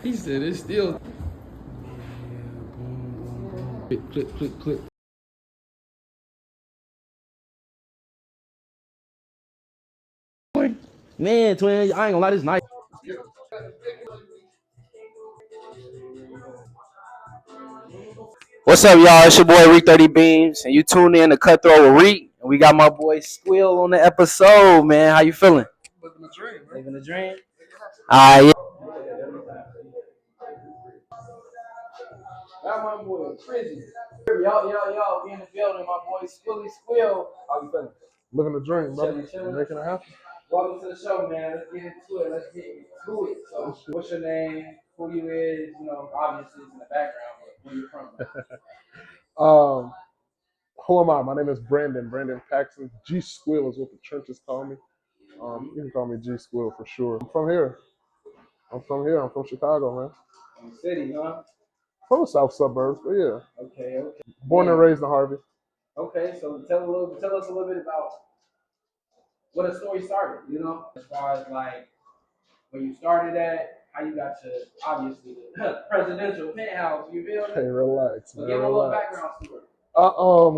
He said it's still. Click, click, click. Man, twin, I ain't gonna lie, this nice. What's up, y'all? It's your boy Reek 30 Beams, and you tuned in to Cutthroat with Reek. And we got my boy Gsqueel on the episode, man. How you feeling? Living the dream, man. Living the dream? Yeah. Got my boy Frizzy. Yo, in the building, my boy Squeal. How you feeling? Living the dream, brother. Chilling. Making it happen. Welcome to the show, man. Let's get into it. So, what's your name? Who you is? You know, obviously it's in the background, but where you from? Who am I? My name is Brandon Paxton. Gsqueel is what the churches call me. You can call me Gsqueel for sure. I'm from here. I'm from Chicago, man. From the city, huh? From the south suburbs, but yeah. Okay. Born and raised in Harvey. Okay, so tell us a little bit about what the story started. You know, as far as like where you started at, how you got to obviously the presidential penthouse. You feel me? Hey, relax, man. Give a little background story.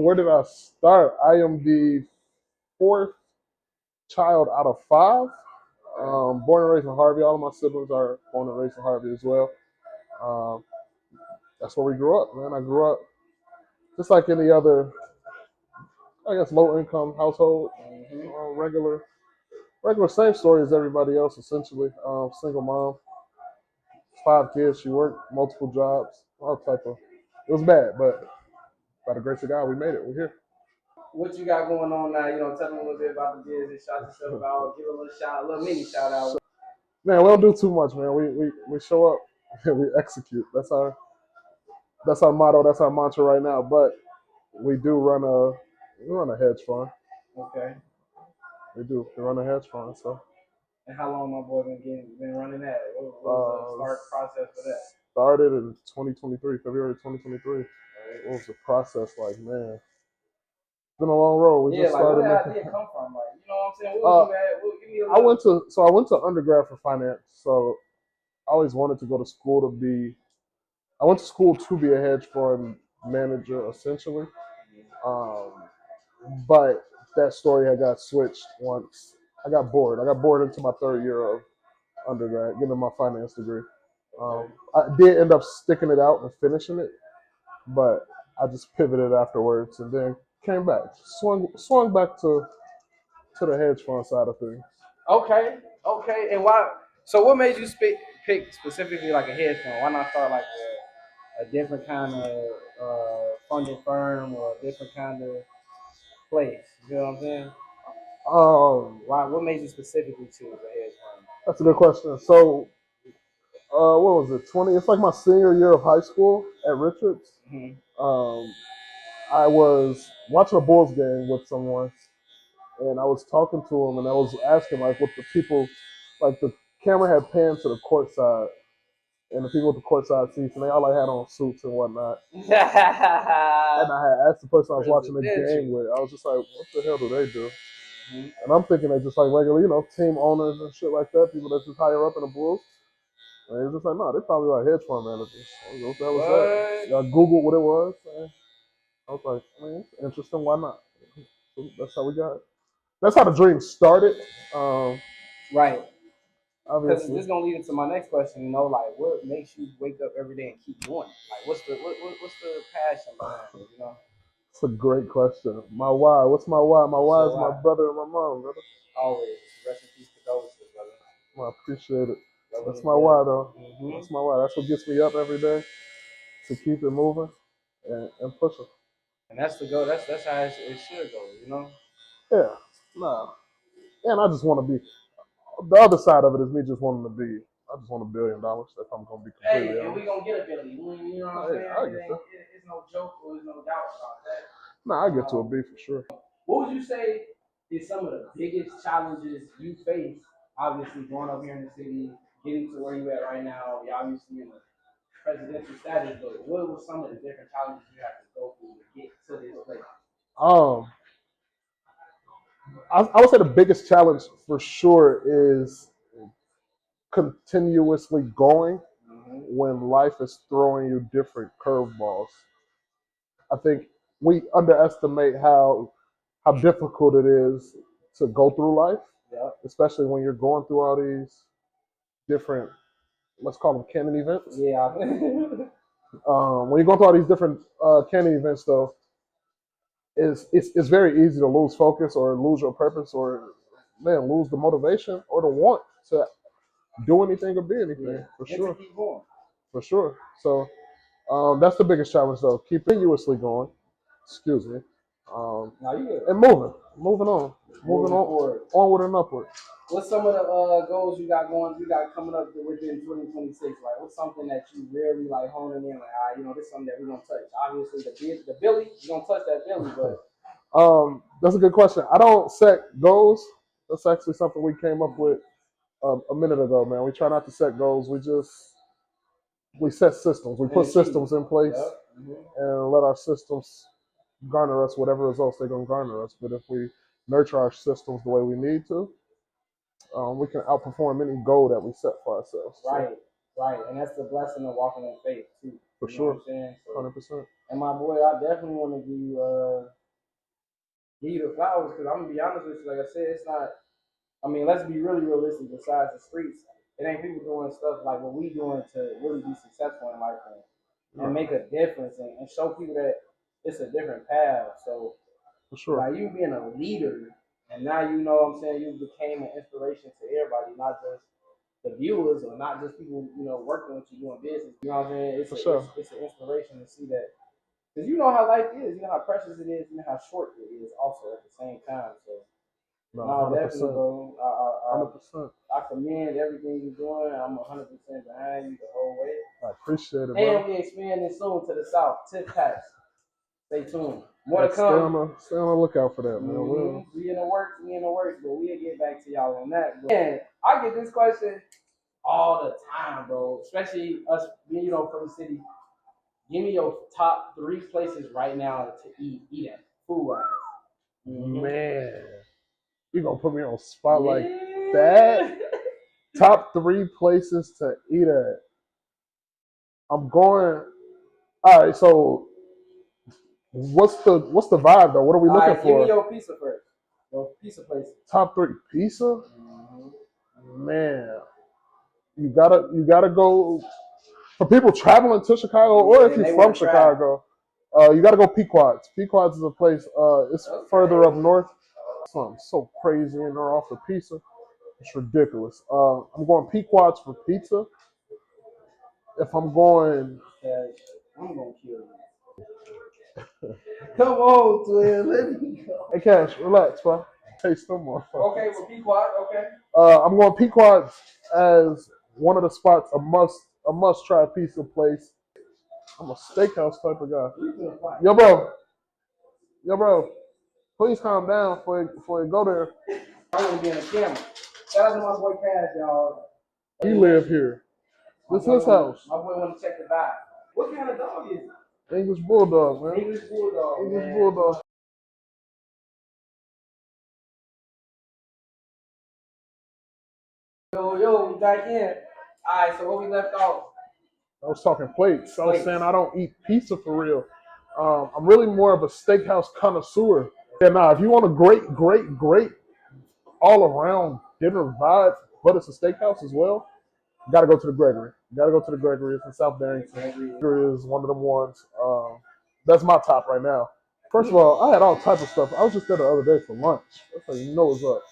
Where did I start? I am the fourth child out of five. Born and raised in Harvey. All of my siblings are born and raised in Harvey as well. That's where we grew up, man. I grew up just like any other, I guess, low income household. Regular same story as everybody else, essentially. Single mom, 5 kids. She worked multiple jobs, all type of. It was bad, but by the grace of God, we made it. We're here. What you got going on now? You know, tell me a little bit about the business. Shout yourself out. Give a little mini shout out. Man, we don't do too much, man. We show up and we execute. That's our motto. That's our mantra right now. But we do run a hedge fund. Okay. We do. We run a hedge fund. So. And how long my boy been running that? What was the start process for that? Started in 2023, February 2023. Right. What was the process like, man? It's been a long road. We just started. Where did that idea come from? Like, you know what I'm saying? What was you at? Give me a little... I went to undergrad for finance. So I always wanted to go to school to be. I went to school to be a hedge fund manager, essentially. But that story had got switched once I got bored. I got bored into my third year of undergrad, getting my finance degree. I did end up sticking it out and finishing it, but I just pivoted afterwards and then came back, swung back to the hedge fund side of things. Okay, and why? So what made you pick specifically like a hedge fund? Why not start like a different kind of funding firm or a different kind of place? You know what I'm saying? Why? What made you specifically choose a hedge fund? That's a good question. So, what was it? It's like my senior year of high school at Richards. Mm-hmm. I was watching a Bulls game with someone, and I was talking to him, and I was asking like what the people, like the camera had panned to the court side, and the people with the court side seats, and they all like had on suits and whatnot. And I had asked the person I was watching the game with, I was just like, what the hell do they do? Mm-hmm. And I'm thinking they're just like regular, team owners and shit like that, people that's just higher up in the Bulls. And he was just like, no, they're probably like hedge fund managers. I was like, what the hell was that? I Googled what it was, and I was like, man, it's interesting, why not? So that's how we got it. That's how the dream started. Right. Because this is gonna lead into my next question. Like what makes you wake up every day and keep going? Like what's the passion behind it? It's a great question. My why? What's my why? My why is my brother and my mom, brother. Always. Rest in peace, condolences, brother. I appreciate it. That's my why, though. Mm-hmm. That's my why. That's what gets me up every day to keep it moving and pushing. And that's the goal. That's how it should go, Yeah. Nah. And I just want to be. The other side of it is me just wanting to be. I just want $1 billion. If I'm gonna be completely honest. And we gonna get $1 billion. You know what I'm saying? It's no joke or there's no doubt about that. Nah, I get to a B for sure. What would you say is some of the biggest challenges you face? Obviously, growing up here in the city, getting to where you at right now. You're obviously in the presidential status, but what were some of the different challenges you have to go through to get to this place? I would say the biggest challenge for sure is continuously going when life is throwing you different curveballs. I think we underestimate how difficult it is to go through life, especially when you're going through all these different, let's call them canon events. Yeah. When you go through all these different canon events, though, it's very easy to lose focus or lose your purpose or lose the motivation or the want to do anything or be anything. For sure. Keep going. For sure. So that's the biggest challenge, though. Keep continuously going. Excuse me. And moving on, forward. onward and upward. What's some of the goals you got coming up within 2026? Like, what's something that you really like honing in? Like, this is something that we're gonna touch. Obviously, the Billy, you're gonna touch that Billy, but that's a good question. I don't set goals. That's actually something we came up with a minute ago, man. We try not to set goals. We set systems. We put systems in place and let our systems garner us whatever results they're gonna garner us. But if we nurture our systems the way we need to, we can outperform any goal that we set for ourselves. Right, and that's the blessing of walking in faith too. For sure, what I'm saying? 100%. And my boy, I definitely want to give you the flowers because I'm gonna be honest with you. Like I said, it's not. I mean, let's be really realistic. Besides the streets, it ain't people doing stuff like what we doing to really be successful in life and make a difference and show people that it's a different path. So, for sure, like you being a leader. And now you know what I'm saying, you became an inspiration to everybody, not just the viewers or not just people, working with you doing business. You know what I'm saying? It's an inspiration to see that. Because you know how life is, you know how precious it is, you know how short it is also at the same time. So, definitely, bro. 100%. I commend everything you're doing. I'm 100% behind you the whole way. I appreciate it, bro. And we expanding soon to the south. Tip packs. Stay tuned. More to come. Stay on the lookout for that, man. Mm-hmm. We in the works, but we'll get back to y'all on that. Man, I get this question all the time, bro. Especially us being, from the city. Give me your top 3 places right now to eat at, food-wise. Mm-hmm. Man, you gonna put me on a spot like that? Top 3 places to eat at. I'm going. All right, so what's the vibe though? What are we looking for? Give me your pizza first. Your pizza place. Top 3 pizza. Mm-hmm. Man, you gotta go. For people traveling to Chicago, or if you're from Chicago, you gotta go Pequod's. Pequod's is a place. It's further up north. Something so crazy in there off the pizza. It's ridiculous. I'm going Pequod's for pizza. If I'm going, I'm gonna kill you. Come on, twin. Let me go. Hey, Cash, relax, bro. Taste them more. Okay, well, Pequod. Okay. I'm going Pequod's as one of the spots, a must try pizza place. I'm a steakhouse type of guy. Yo, bro. Please calm down before you go there. I want to be on the camera. Shout out to my boy Cash, y'all. He live here. This is his house. My boy want to check the vibe. What kind of dog is it? English Bulldog, man. English Bulldog. Yo, we back in. All right, so what we left off? I was talking plates. I was saying I don't eat pizza for real. I'm really more of a steakhouse connoisseur. And if you want a great all around dinner vibe, but it's a steakhouse as well, you gotta go to the Gregory. It's in South Barrington. Gregory is one of them ones. That's my top right now. First of all, I had all type of stuff. I was just there the other day for lunch. That's how you know what's up.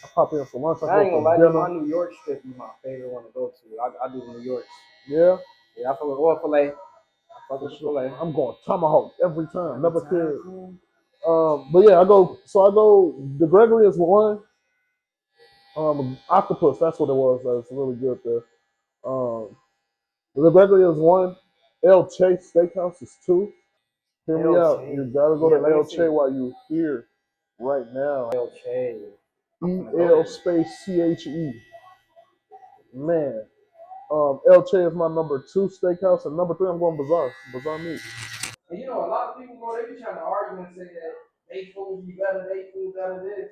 I pop in for lunch. I ain't gonna lie to you, my New York strip is my favorite one to go to. I do New York. Yeah? Yeah, I fuck with oil filet. I fuck with filet. I'm going tomahawk every time. Never cared. But yeah, I go. The Gregory is one. Octopus, that's what it was. That's really good there. The Gregory is one. El Che Steakhouse is 2. Hear me out. You gotta go to El Che while you're here right now. El Che. EL space CHE. Man. El Che is my number 2 steakhouse, and number 3 I'm going Bazaar Meat. And a lot of people, bro, they be trying to argue and say that they food be better, this.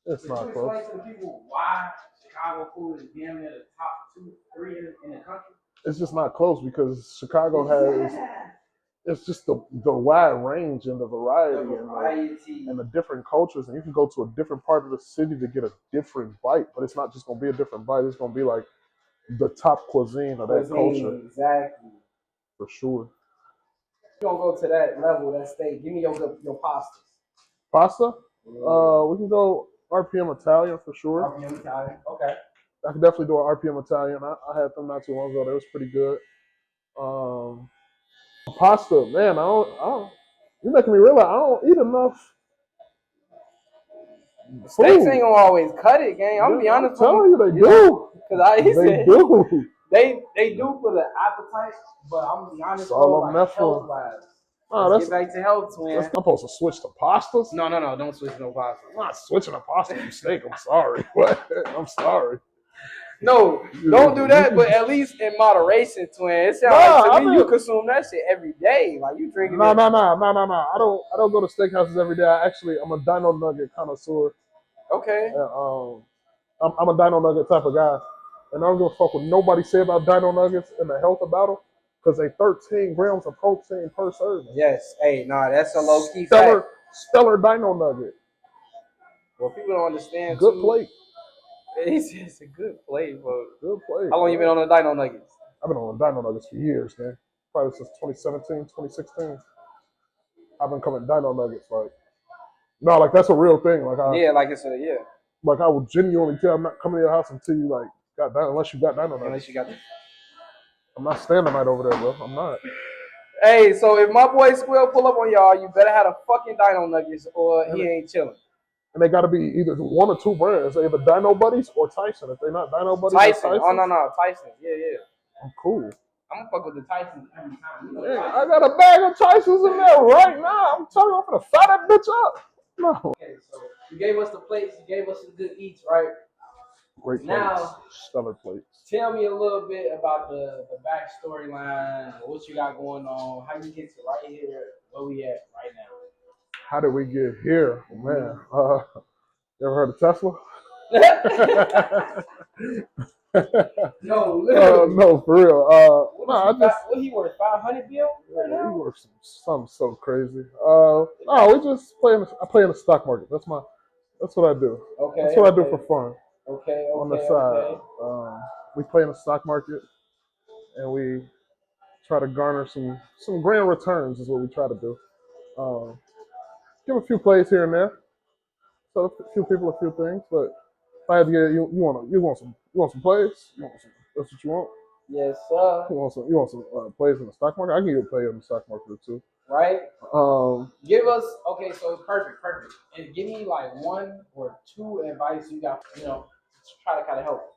It's not close. Explain to the people why Chicago food is damn near the top 2, 3 in the country? It's just not close because Chicago has it's just the wide range and the variety and the different cultures, and you can go to a different part of the city to get a different bite, but it's not just gonna be a different bite. It's gonna be like the top cuisine of that culture. Exactly. For sure. You're gonna go to that level, that state. Give me your pastas. Pasta? We can go RPM Italian for sure. RPM Italian, okay. I can definitely do an RPM Italian. I had them not too long ago. They was pretty good. Pasta, man, I don't. You're making me realize I don't eat enough. Steaks ain't gonna always cut it, gang. I'm gonna be honest. I'm telling you, they do. They do. They do for the appetite, but I'm gonna be honest, bro. Like health-wise. Let's get back to health, twin. I'm supposed to switch to pastas? No, don't switch no pastas. I'm not switching to pasta from steak. I'm sorry. What? I'm sorry. No, don't do that, but at least in moderation, twin. It sounds like to me you consume that shit every day. Like you drinking No. I don't go to steakhouses every day. I'm a dino nugget connoisseur. Okay. I'm a dino nugget type of guy. And I don't give a fuck what nobody say about dino nuggets and the health about them. Because they 13 grams of protein per serving. Yes. Hey, that's a low key stellar dino nugget. Well, people don't understand. Good plate. It's a good plate, bro. Good plate. How long you been on the dino nuggets? I've been on the dino nuggets for years, man. Probably since 2017, 2016. I've been coming dino nuggets like that's a real thing. Like I will genuinely tell I'm not coming to your house until you unless you got dino nuggets. I'm not standing right over there, bro. I'm not. Hey, so if my boy Gsqueel pull up on y'all, you better have a fucking dino nuggets or he ain't chilling. And they got to be either one or two brands, either Dino Buddies or Tyson. If they're not Dino Buddies, Tyson. Oh no, Tyson. Yeah. I'm cool. I'm gonna fuck with the Tysons every time. Man, I got a bag of Tysons in there right now. I'm telling you, I'm gonna fire that bitch up. No. Okay, so you gave us the plates. You gave us some good eats, right? Great plates. Now, stellar plates. Tell me a little bit about the backstory line, what you got going on, how you get to right here, where we at right now. How did we get here? Oh, man, you ever heard of Tesla? No, literally. No, for real. What he worth? 500 bill right now? He worth something so crazy. We just I play in the stock market. That's what I do. Okay. That's what I do for fun. Okay. On the side, we play in the stock market, and we try to garner some grand returns. Is what we try to do. Give a few plays here and there. So a few people, a few things, but if I had to get you want some plays? That's what you want? Yes, sir. You want some plays in the stock market? I can give you a play in the stock market too. Right. Give us so perfect. And give me like one or two advice you got, to try to kind of help.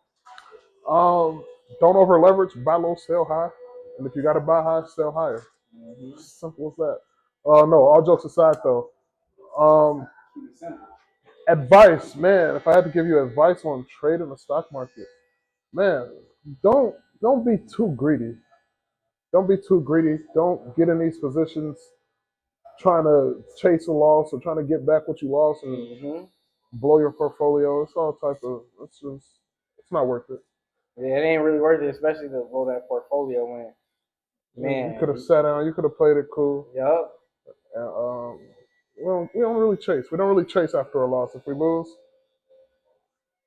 Don't over leverage, buy low, sell high. And if you gotta buy high, sell higher. Mm-hmm. Simple as that. No, all jokes aside though. Advice, man. If I had to give you advice on trading the stock market, man, don't be too greedy. Don't be too greedy. Don't get in these positions trying to chase a loss or trying to get back what you lost and blow your portfolio. It's all type of. It's not worth it. Yeah, it ain't really worth it, especially to blow that portfolio when. Man, you could have sat down. You could have played it cool. Yup. We don't really chase. We don't really chase after a loss. If we lose,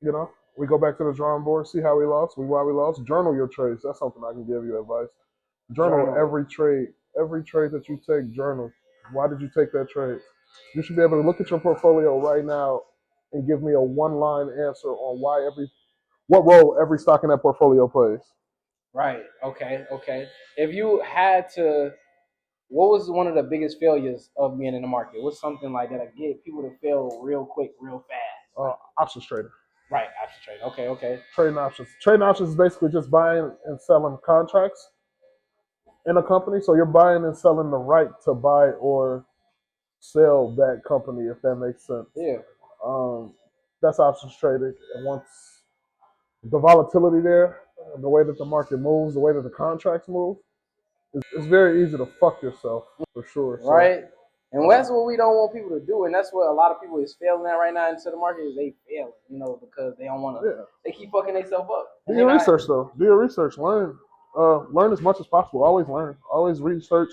we go back to the drawing board, see how we lost, why we lost. Journal your trades. That's something I can give you advice. Journal every trade. Every trade that you take, journal. Why did you take that trade? You should be able to look at your portfolio right now and give me a one-line answer on what role every stock in that portfolio plays. Right. Okay. If you had to, what was one of the biggest failures of being in the market? What's something like that'll get people to fail real quick, real fast? Options trader. Right, options trader. Okay. Trading options. Trading options is basically just buying and selling contracts in a company. So you're buying and selling the right to buy or sell that company, if that makes sense. Yeah. That's options trading. And once the volatility there, the way that the market moves, the way that the contracts move, it's very easy to fuck yourself for sure. Right. And that's what we don't want people to do, and that's what a lot of people is failing at right now into the market is they failing, because they don't want to. Yeah. They keep fucking themselves up. Do your research though. Do your research. Learn. Learn as much as possible. Always learn. Always research.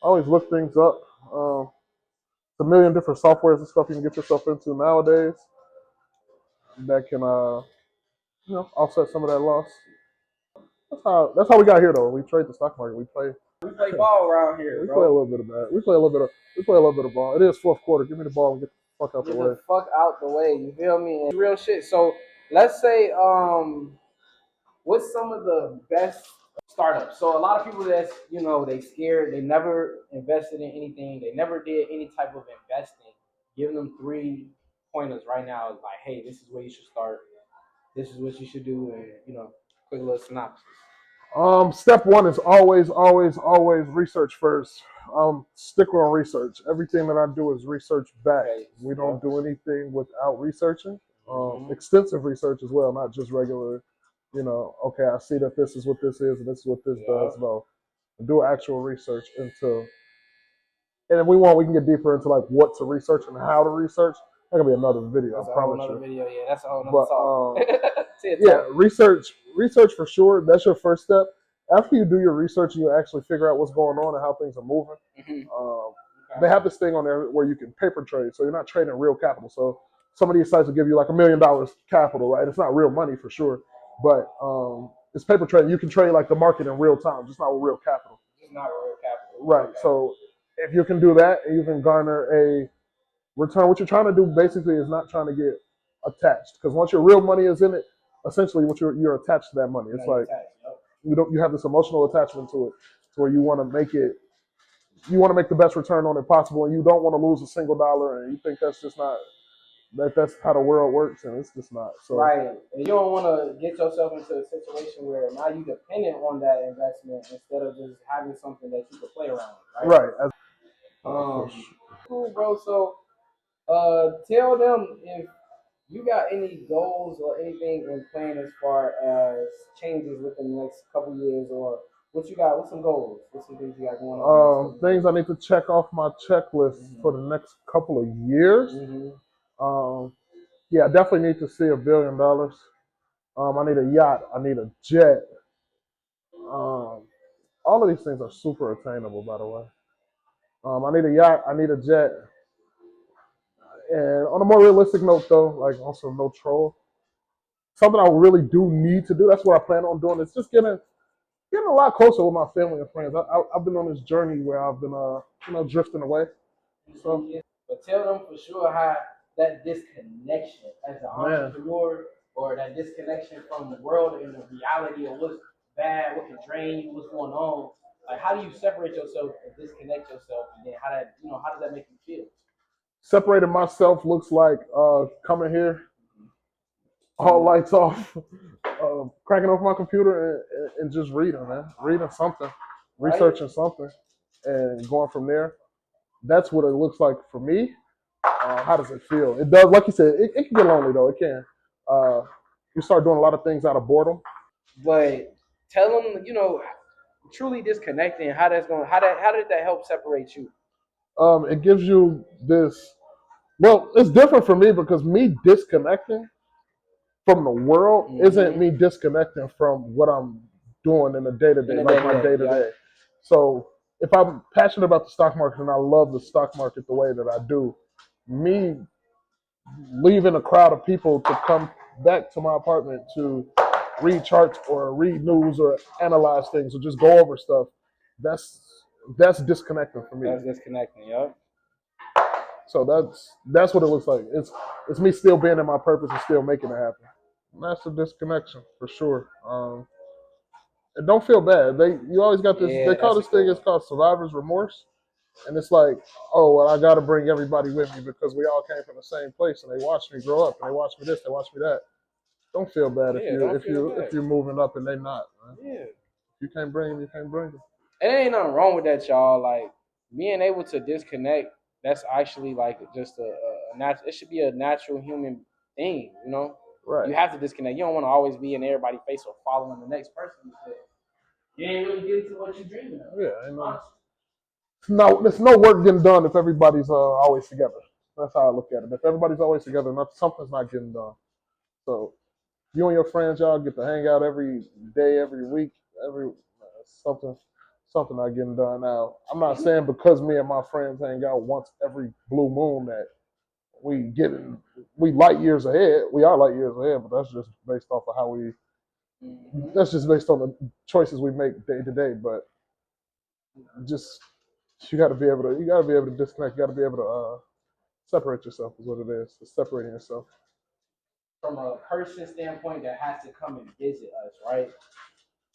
Always look things up. It's a million different softwares and stuff you can get yourself into nowadays that can offset some of that loss. That's how we got here though. We trade the stock market. We play ball around here. We play a little bit of that. We play a little bit of ball. It is fourth quarter. Give me the ball and get the fuck out the way. Get the fuck out the way. You feel me? And real shit. So let's say what's some of the best startups? So a lot of people that's they scared. They never invested in anything. They never did any type of investing. Giving them 3 pointers right now is like, hey, this is where you should start. This is what you should do, and quick little synopsis. Step 1 is always research first. Stick on research. Everything that I do is research back. Okay. We don't do anything without researching. Extensive research as well, not just regular, okay, I see that this is what this is and this is what this does. No, do actual research into, and if we can get deeper into like what to research and how to research. That could be another video. That's a whole another video. Yeah, that's a whole nother talk. Yeah, research for sure. That's your first step. After you do your research, you actually figure out what's going on and how things are moving. They have this thing on there where you can paper trade, so you're not trading real capital. So some of these sites will give you like $1 million capital, right? It's not real money for sure, but it's paper trading. You can trade like the market in real time, just not with real capital. Just not with real capital. Right. Okay. So if you can do that and you can garner a return, what you're trying to do basically is not trying to get attached, because once your real money is in it, essentially what you're attached to that money. It's like you have this emotional attachment to it, to where you want to make the best return on it possible, and you don't want to lose a single dollar, and you think that's just not that's how the world works, and it's just not. So right, and you don't want to get yourself into a situation where now you're dependent on that investment instead of just having something that you can play around with. Right. Cool, bro. So tell them if you got any goals or anything in plan as far as changes within the next couple of years, or what you got? What's some goals? What's some things you got going on? Things I need to check off my checklist for the next couple of years. Yeah, I definitely need to see $1 billion. I need a yacht. I need a jet. All of these things are super attainable, by the way. I need a yacht. I need a jet. And on a more realistic note, though, like also no troll, something I really do need to do. That's what I plan on doing. Is just getting a lot closer with my family and friends. I've been on this journey where I've been drifting away. So, but tell them for sure how that disconnection as an entrepreneur, or that disconnection from the world and the reality of what's bad, what can drain you, what's going on. Like, how do you separate yourself and disconnect yourself, and then how does that make you feel? Separating myself looks like coming here, all lights off, cracking off my computer and just reading something, researching something, and going from there. That's what it looks like for me. How does it feel? It does, like you said, it can get lonely though. It can. You start doing a lot of things out of boredom. But tell them, truly disconnecting. How did that help separate you? It gives you this. Well, it's different for me because me disconnecting from the world isn't me disconnecting from what I'm doing in the day-to-day, like my day-to-day. So if I'm passionate about the stock market and I love the stock market the way that I do, me leaving a crowd of people to come back to my apartment to read charts or read news or analyze things or just go over stuff, that's disconnecting for me. That's disconnecting, yeah. So that's what it looks like. It's me still being in my purpose and still making it happen. And that's a disconnection for sure. And don't feel bad. You always got this. They call this thing. It's called survivor's remorse, and it's like, oh well, I got to bring everybody with me because we all came from the same place and they watched me grow up and they watched me this, they watched me that. Don't feel bad if you're moving up and they not. Man. Yeah. If you can't bring them, you can't bring them. And there ain't nothing wrong with that, y'all. Like being able to disconnect. That's actually like just a natural. It should be a natural human thing, Right. You have to disconnect. You don't want to always be in everybody's face or following the next person because you ain't really getting to what you're dreaming of. Yeah, I know. No, there's no work getting done if everybody's always together. That's how I look at it. If everybody's always together, something's not getting done. So you and your friends, y'all get to hang out every day, every week, every something, something not getting done. Now, I'm not saying because me and my friends hang out once every blue moon that we light years ahead. We are light years ahead, but that's just based off of how we. That's just based on the choices we make day to day. But just you got to be able to disconnect. You got to be able to separate yourself. Is what it is. It's separating yourself. From a person standpoint that has to come and visit us, right?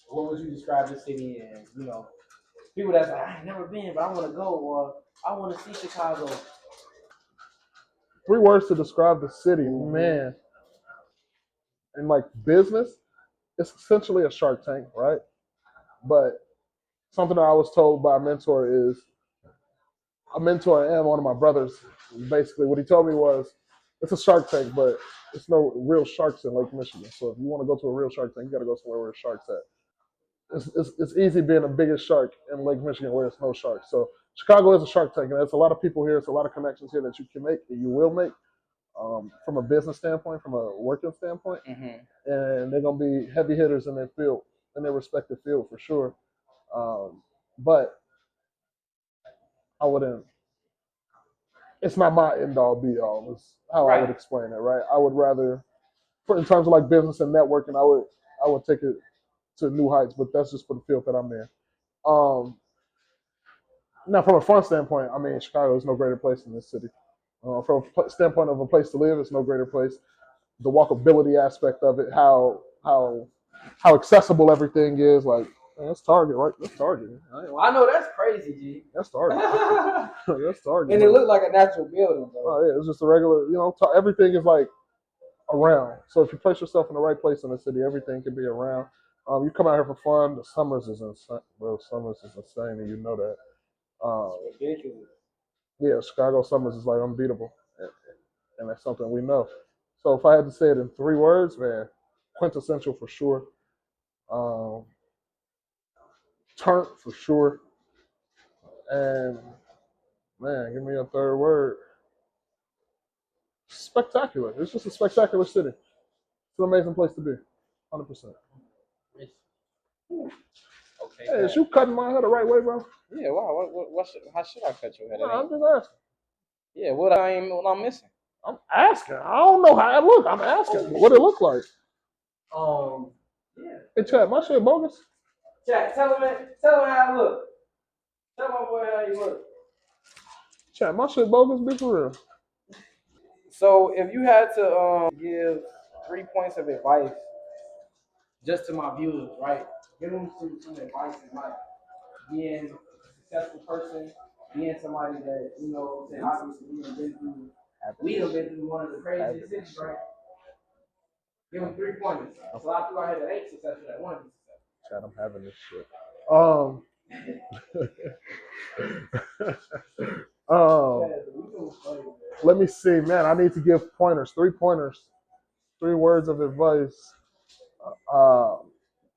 What would you describe the city as? People that's like, I ain't never been, but I want to go, or I want to see Chicago. 3 words to describe the city, man. In like business, it's essentially a Shark Tank, right? But something that I was told by a mentor and one of my brothers. Basically, what he told me was, it's a Shark Tank, but there's no real sharks in Lake Michigan. So if you want to go to a real Shark Tank, you got to go somewhere where there's sharks at. It's easy being the biggest shark in Lake Michigan where there's no sharks. So Chicago is a Shark Tank, and there's a lot of people here. It's a lot of connections here that you can make, and you will make, from a business standpoint, from a working standpoint. And they're gonna be heavy hitters in their field, in their respective field for sure. But I wouldn't. It's not my end all be all. Is how I would explain it, right? I would rather, in terms of like business and networking, I would take it to new heights. But that's just for the field that I'm in. Now, from a fun standpoint, I mean, Chicago is no greater place than this city. From a standpoint of a place to live, it's no greater place. The walkability aspect of it, how accessible everything is. Like, man, that's Target, right? That's Target. I know that's crazy, G. That's Target. That's Target. And it looked like a natural building, bro. Oh yeah, it's just a regular. Everything is like around. So if you place yourself in the right place in the city, everything can be around. You come out here for fun. The summers is insane, bro. Summers is insane, and you know that. Ridiculous. Yeah, Chicago summers is like unbeatable, and that's something we know. So if I had to say it in 3 words, man, quintessential for sure. Turnt for sure. And man, give me a 3rd word. Spectacular. It's just a spectacular city. It's an amazing place to be. 100%. Okay. Hey, is you cutting my hair the right way, bro? Yeah. Wow. How should I cut your hair? No, I'm just asking. Yeah. What I'm missing? I'm asking. I don't know how it look. I'm asking what it look like. Yeah. Hey, Chad, my shit bogus. Chad, tell him how I look. Tell my boy how you look. Chad, my shit bogus. Be for real. So if you had to give 3 points of advice just to my viewers, right? Give them some advice in life. Being a successful person, being somebody that, obviously we have been through one of the craziest cities, right? Give them 3 pointers. There's a lot of people out here that ain't successful that want to be successful. Chad, I'm having this shit. Let me see, man. I need to give pointers. 3 pointers. 3 words of advice.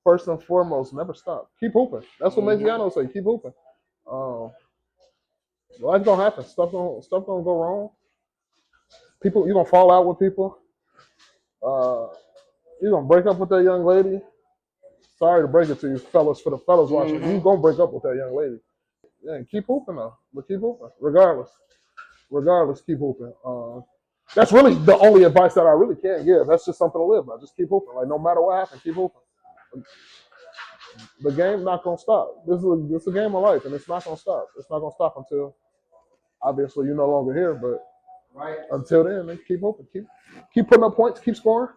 First and foremost, never stop. Keep hooping. That's what Mesiano say. Keep hooping. Life's gonna happen. Stuff gonna go wrong. You're gonna fall out with people. You're gonna break up with that young lady. Sorry to break it to you, fellas. For the fellas watching, you're gonna break up with that young lady. Yeah, keep hooping though. But keep hooping, regardless, keep hooping. That's really the only advice that I really can give. That's just something to live by. Just keep hooping. Like no matter what happens, keep hooping. The game's not gonna stop. This is a game of life, and it's not gonna stop. It's not gonna stop until obviously you're no longer here. But until then, keep hooping. Keep putting up points. Keep scoring.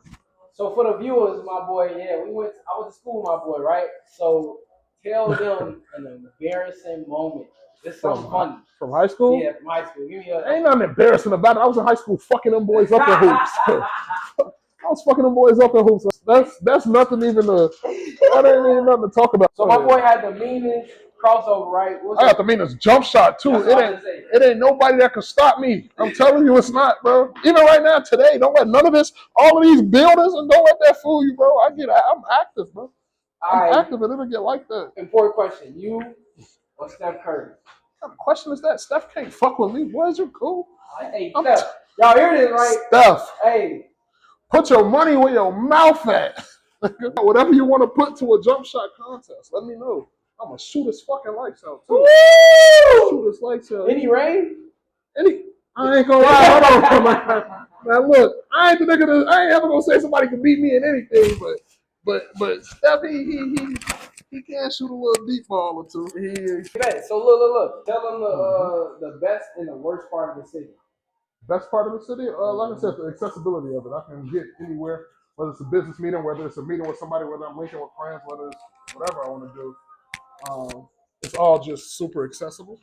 So for the viewers, my boy, I went to school with my boy, right? So tell them an embarrassing moment. It's something funny. From high school? Yeah, from high school. Give me ain't nothing embarrassing about it. I was in high school fucking them boys up in hoops. I was fucking them boys up in hoops. That's nothing even that ain't even nothing to talk about. So my boy had the meanest crossover, right? I got the meanest jump shot too. It ain't nobody that can stop me. I'm telling you, it's not, bro. Even right now, today, don't let none of this, all of these buildings, and don't let that fool you, bro. I'm active, bro. I'm active, and it'll get like that. Important question: you or Steph Curry? What kind of question is that? Steph can't fuck with me. Boy, is you cool? Hey, Steph. Y'all hear this, right? Steph. Hey. Put your money where your mouth at. Whatever you want to put to a jump shot contest, let me know. I'm going to shoot his fucking lights out, too. Woo! Shoot his lights out. Any rain? I ain't going to lie. Hold on. Now, look, I ain't ever going to say somebody can beat me in anything, but Steph, he can shoot a little deep ball or two. So, look. Tell them the best and the worst part of the city. Best part of the city? Like I said, the accessibility of it. I can get anywhere, whether it's a business meeting, whether it's a meeting with somebody, whether I'm linking with friends, whether it's whatever I want to do. It's all just super accessible.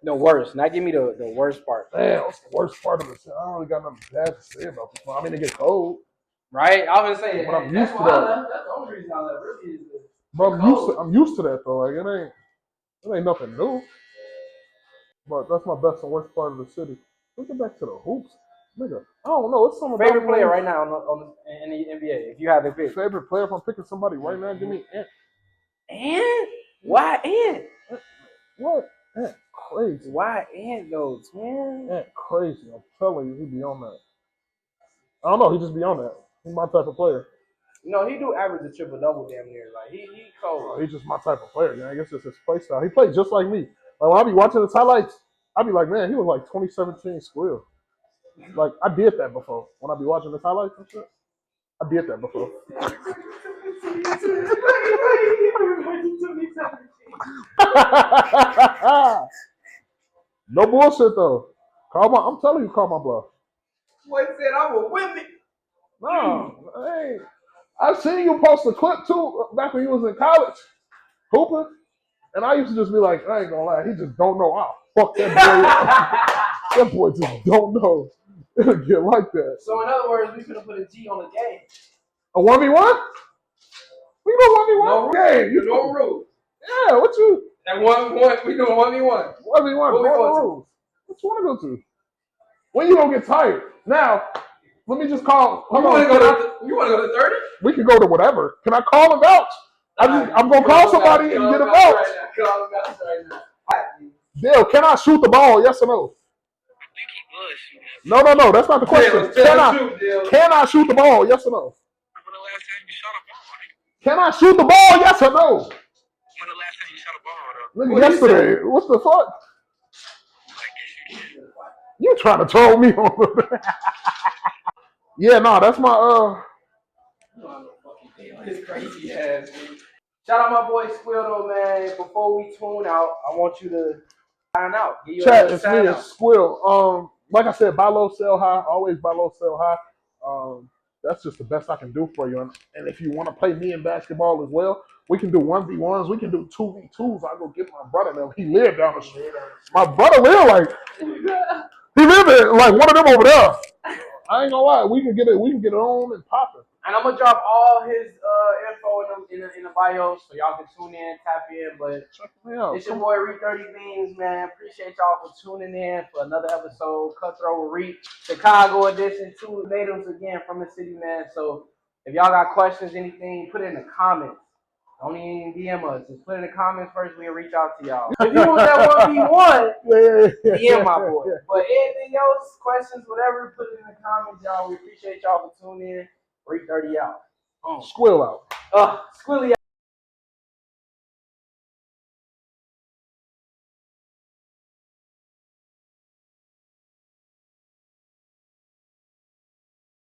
The worst. Now give me the worst part. Man, what's the worst part of the city? I don't really got nothing bad to say about this one. I mean, it get cold. Right? I was saying, but I'm used to that. That's the only reason I left. Really is but I'm used to that though. Like it ain't nothing new. But that's my best and worst part of the city. Let's get back to the hoops. Nigga, I don't know. It's something favorite player right now in the NBA, if you have to pick. Favorite player, if I'm picking somebody right now, give me Ant. Ant? Why Ant? What? Ant crazy. Why Ant though, twin? Ant crazy. I'm telling you, he be on that. I don't know, he just be on that. He's my type of player. No, he do average a triple-double damn near. Like, he cold. He's just my type of player, man. I guess it's his play style. He played just like me. Like, when I be watching his highlights, I be like, man, he was like 2017 Gsqueel. Like, I did that before. When I be watching his highlights and shit, I did that before. No bullshit, though. I'm telling you, call my bluff. Boy said I will whip it. No, hey. I've seen you post a clip, too, back when you was in college, hooping. And I used to just be like, I ain't gonna lie, he just don't know. I'll fuck that boy. That boy just don't know. It'll get like that. So in other words, we could have put a G on the game. A 1v1? We do 1v1 no game. You no rules. Yeah, what you? And 1v1, we doing 1v1. 1v1, no rules. What you want to go to? When you gonna get tired? Now, let me just call. You want to go to 30? We can go to whatever. Can I call him out? I'm gonna call somebody and get him out. Call him out right now. Dale, can I shoot the ball? Yes or no? I think he was. No. That's not the question. Can I shoot the ball? Yes or no? When the last time you shot a ball? Can I shoot the ball? Yes or no? When the last time you shot a ball, though? Look, yesterday. What's the fuck? You trying to troll me on? Yeah, no, that's my This crazy ass. Shout out my boy Gsqueel though, man. Before we tune out, I want you to sign out. Chat, it's me, it's Gsqueel. Like I said, buy low, sell high. Always buy low, sell high. That's just the best I can do for you. And if you want to play me in basketball as well, we can do 1v1s. We can do 2v2s. I go get my brother now. He lived down the street. My brother lived like he lived in like one of them over there. I ain't gonna lie. We can get it on and popping. And I'm gonna drop all his info in the bio so y'all can tune in, tap in. But check me out. It's your boy Reek 30 Beans, man. Appreciate y'all for tuning in for another episode, Cutthroat Reek Chicago edition. 2 natives again from the city, man. So if y'all got questions, anything, put it in the comments. Don't even DM us. Just put it in the comments first. We'll reach out to y'all. If you want that 1v1, DM my boy. But anything else, questions, whatever, put it in the comments, y'all. We appreciate y'all for tuning in. Reek 30 out. Gsqueel out. Squilly out.